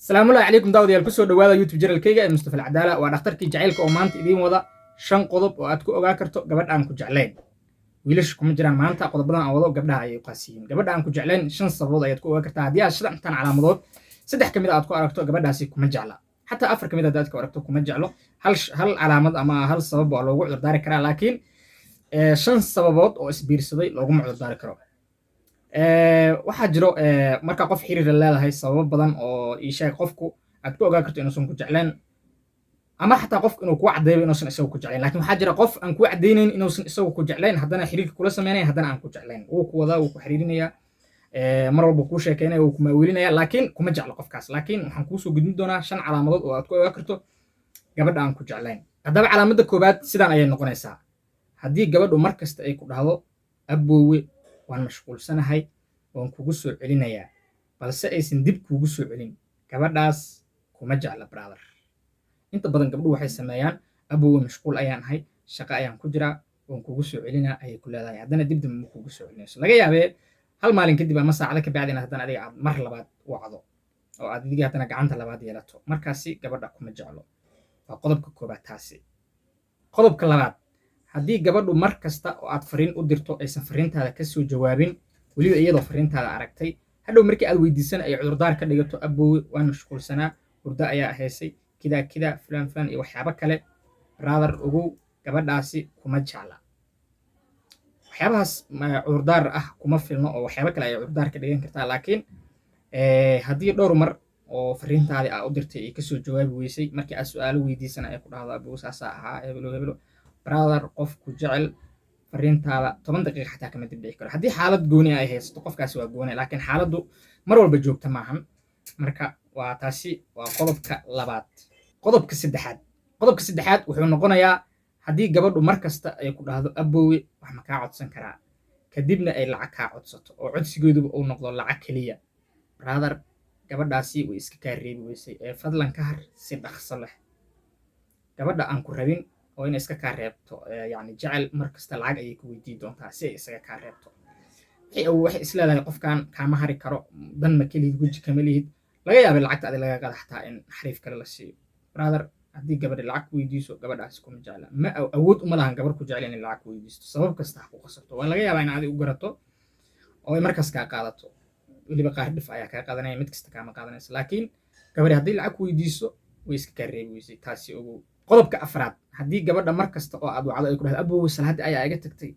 السلام عليكم داوديال kusoo dhawaada YouTube channel-kayga ee Mustafa Alcadaala waa dhakhtarkii jacaylka oo maanta idiin wada 5 qodob oo aad ku ogaan karto gabadh aan ku jeclayn wiilasha kuma jiraan maanta qodobadan aan wado gabdhaha ayay qaasiin gabadh aan ku jeclayn 5 sababood ayaad ku ogaan kartaa haddii aad shantan calaamadood saddex kamid aad ku aragto gabadhaasi kuma jecla xataa afar kamid aad ku aragto kuma jeclo hal calaamad ama hal sabab oo loogu cudurdaari karaa laakiin 5 sababood oo isbiirsaday looguma cudurdaari karo waxaa jiro marka qof xiriir leedahay sabab badan oo ii sheeg qofku aad ku ogaan karto inuusan ku jeclayn ama xataa qof inuu ku cadeeyo inuusan isagu ku jeclayn laakiin waxaa jira qof aan ku cadeynayn inuusan isagu ku jeclayn haddana xiriirka kula sameynaya haddana aan ku jeclayn wuu ku wadaa wuu ku xiriirinaya mar walba kuu sheekeynaya wuu ku maawelinaya laakiin kuma jeclo qofkaas laakiin waxaan kuusoo gudbin doonaa 5 calaamadood oo aad ku ogaan karto gabadha aan ku jeclayn haddaba calaamada koobaad sidaan ayay noqonaysaa haddii gabadhu mar kasta ay ku dhahdo aboowe waan mashquulsanahay waan kugu soo celinayaa balse aysan dib kuugu soo celin gabadhaas kuma jecla brother inta badan gabdhuhu waxay sameeyaan aboowe mashquul ayaan ahay shaqo ayaan ku jiraa waan kugu soo celinaa ayay ku leedahay haddana dib dambe ma kuugu soo celinayso laga yaabee hal maalin kadib ama saacado ka bacdina haddana adiga aad mar labaad wacdo oo aad adiga haddana gacanta labaad yeelato markaasi gabadha kuma jeclo waa qodobka koobaad taasi qodobka labaad haddii gabadhu mar kasta oo aad fariin u dirto aysan fariintaada ka soo jawaabin weliba iyadoo fariintaada aragtay hadhow markii aad weydiisan ay cudurdaar ka dhigato aboowe waan mashquulsanaa hurdo ayaa haysay kidaa fulaan iyo waxyaabo kale brother ogow gabadhaasi kuma jecla waxyaabahaas cudurdaar ah kuma filno oo waxyaabo kale ay cudurdaar ka dhigan kartaa laakiin haddii dhowr mar oo fariintaadii aa u dirtay ay kasoo jawaabi weysay markii aad su-aalo weydiisana ay ku dhahdo aboowe saasaa ahaa hebelo brother qofku jecel fariintaada 10 daqiiqo xataa kama dibdhici karo haddii xaalad gooni ay haysato qofkaasi waa gooni laakiin xaaladdu mar walba joogta maahan marka waa taasi waa qodobka labaad qodobka saddexaad wuxuu noqonayaa haddii gabadhu mar kasta ay ku dhahdo aboowe wax ma kaa codsan karaa kadibna ay lacag kaa codsato oo codsigeeduba uu noqdo lacag keliya brother gabadhaasi way iska kaa reebi weysay ee fadlan ka har si dhaqso leh gabadha aan ku rabin oo inay iska kaa reebto yani jecel mar kasta lacag ayay ku weydiin doontaa si ay isaga kaa reebto waxay isleedahay qofkan kaama hari karo dan ma kelihid guji kama lihid laga yaabay lacagta adi laga qada xataa in xariif kale la siiyo brother haddii gabadha lacag ku weydiiso gabadhaasi kuma jecla ma awood uma lahan gabar ku jecel inay lacag ku weydiisto sabab kasta ha ku qasabto waa laga yaabaa in adi u garato oo ay markaas kaa qaadato weliba qaar dhif ayaa kaa qaadanaya mid kasta kaama qaadanaysa laakiin gabadhi haddii lacag ku weydiiso way iska kaa reebi weysay taasi ogow qodobka afraad haddii gabadha mar kasta oo aad wacdo ay ku dhahdo aboowe salaadii ayaa iga tagtay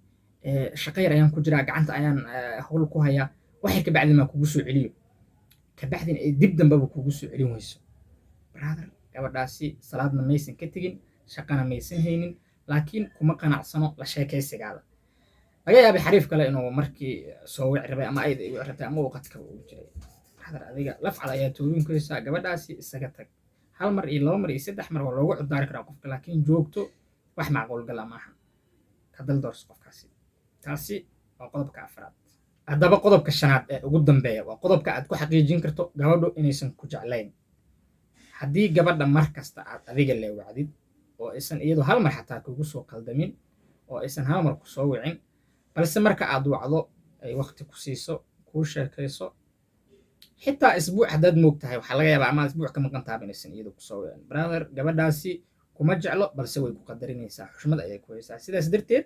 shaqo yar ayaan ku jiraa gacanta ayaan hawl ku hayaa waxay ka bacdin maa kugu soo celiyo ka bacdin ay dib dambeba kugu soo celin weyso brother gabadhaasi salaadna maysan ka tegin shaqana maysan haynin laakiin kuma qanacsano la sheekaysigaada laga yaabay xariif kale inuu markii soo wici rabay ama ayda igu rabtay ama uu qadkaba ugu jiray brother adiga lafcad ayaa toobin karaysaa gabadhaasi isaga tag hal mar iyo laba mar iyo saddex mar waa loogu cudurdaari karaa qofka laakiin joogto wax macquul gala maaha ka dal doorso qofkaasi taasi waa qodobka afraad haddaba qodobka shanaad ee ugu dambeeya waa qodobka aad ku xaqiijin karto gabadhu inaysan ku jeclayn haddii gabadha mar kasta aad adiga lee wacdid oo aysan iyadu hal mar xataa kugu soo qaldamin oo aysan hal mar ku soo wicin balse marka aad wacdo ay waqti ku siiso kuu sheekayso xitaa isbuuc haddaad moog tahay waxaa laga yaabaa ama isbuuc ka maqan taaba inaysan iyadu ku soo wicin brother gabadhaasi kuma jeclo balse way ku qadarinaysaa xushmad ayay ku haysaa sidaas darteed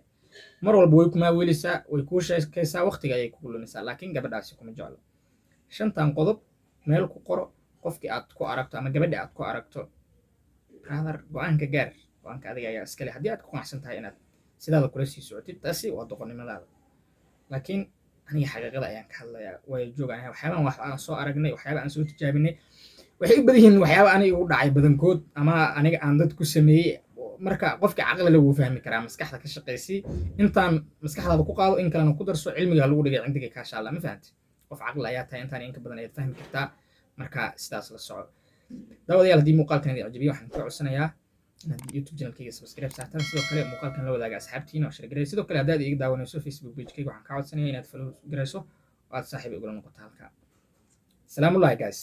mar walba way ku maaweelisaa way kuu sheekaysaa waqtiga ayay kugu lumisaa laakiin gabadhaasi kuma jeclo 5tan qodob meel ku qoro qofkii aad ku aragto ama gabadhii aad ku aragto brother go-aanka gaar go-aanka adiga ayaa iskale haddii aad ku qanacsan tahay inaad sidaada kula sii socotid taasi waa doqonnimadaada laakiin aniga xaqiiqada ayaan ka hadlayaa way joogaan waxyaabahan wax aan soo aragnay waxyaaba aan soo tijaabinay waxay u badan yihiin waxyaaba aniga igu dhacay badankood ama aniga aan dad ku sameeyey marka qofka caqli leh wuu fahmi karaa maskaxda ka shaqaysii intaan maskaxdaada ku qaado in kalena ku darso cilmiga lagu dhigay cindiga kaasha Allah ma fahanti qof caqli ayaa tahay intaan in ka badan ayaad fahmi kartaa marka sidaas la soco daawadayaal haddii muuqaalkan idin cajabiyo waxaan ku codsanayaa inaad YouTube channel-kayga subscribe saartaan sidoo kale muuqaalkan la wadaaga asxaabtiina oo share gareey sidoo kale haddaad iga daawanayso Facebook page-kayga waxaan ka codsanayaa inaad follow gareyso oo aad saaxiib igula noqoto halka salaamu alaykum guys